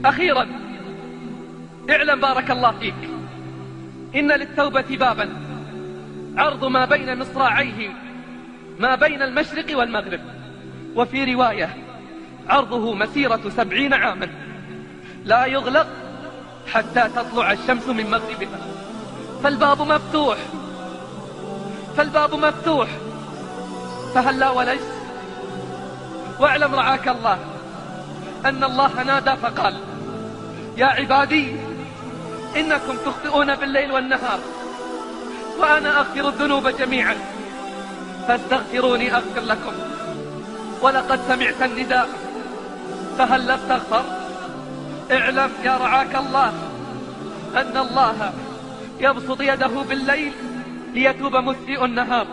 أخيرا اعلم بارك الله فيك إن للتوبة بابا عرض ما بين مصراعيه ما بين المشرق والمغرب، وفي رواية عرضه مسيرة 70 عاما لا يغلق حتى تطلع الشمس من مغربها. فالباب مفتوح، فالباب مفتوح، فهلا ولجت. واعلم رعاك الله أن الله نادى فقال: يا عبادي إنكم تخطئون بالليل والنهار وأنا أغفر الذنوب جميعا فاستغفروني أغفر لكم. ولقد سمعت النداء فهل استغفر؟ اعلم يا رعاك الله أن الله يبسط يده بالليل ليتوب مسيء النهار،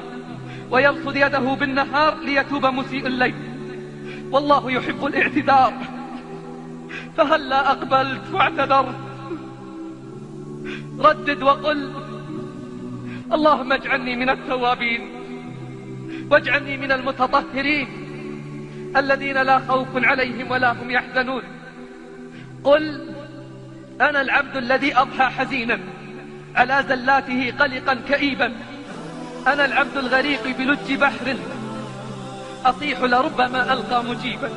ويبسط يده بالنهار ليتوب مسيء الليل، والله يحب الاعتذار. فهلا أقبلت واعتذرت. ردد وقل: اللهم اجعلني من التوابين واجعلني من المتطهرين الذين لا خوف عليهم ولا هم يحزنون. قل: أنا العبد الذي أضحى حزينا على زلاته قلقا كئيبا، أنا العبد الغريق بلج بحر أصيح لربما ألقى مجيبا،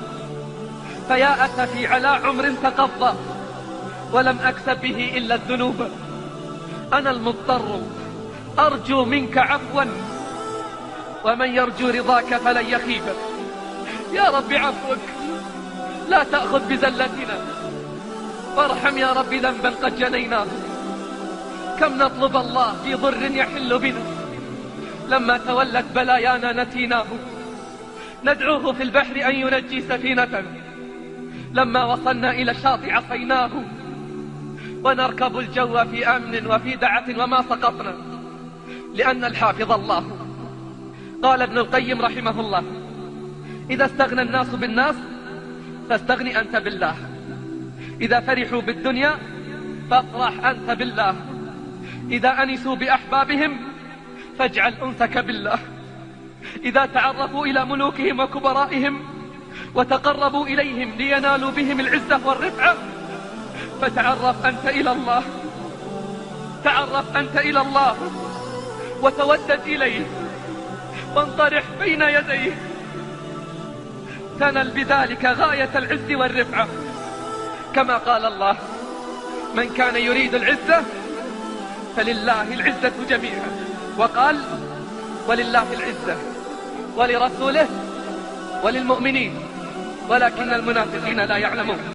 فيا أسفي على عمر تقضى ولم أكسب به إلا الذنوب، أنا المضطر أرجو منك عفوا ومن يرجو رضاك فلن يخيب. يا رب عفوك لا تأخذ بزلتنا، وارحم يا رب ذنبا قد جنيناه. كم نطلب الله في ضر يحل بنا، لما تولت بلايانا نسيناه. ندعوه في البحر أن ينجي سفينة، لما وصلنا إلى الشاطئ عصيناه. ونركب الجو في أمن وفي دعة وما سقطنا، لأن الحافظ الله. قال ابن القيم رحمه الله: إذا استغنى الناس بالناس فاستغن أنت بالله، إذا فرحوا بالدنيا فافرح أنت بالله، إذا أنسوا بأحبابهم فاجعل أنسك بالله، إذا تعرفوا إلى ملوكهم وكبرائهم وتقربوا إليهم لينالوا بهم العزة والرفعة فتعرف أنت إلى الله، تعرف أنت إلى الله وتودد إليه وانطرح بين يديه، تنل بذلك غاية العز والرفعة، كما قال الله: من كان يريد العزة فلله العزة جميعا، وقال: ولله العزة ولرسوله وللمؤمنين ولكن المنافقين لا يعلمون.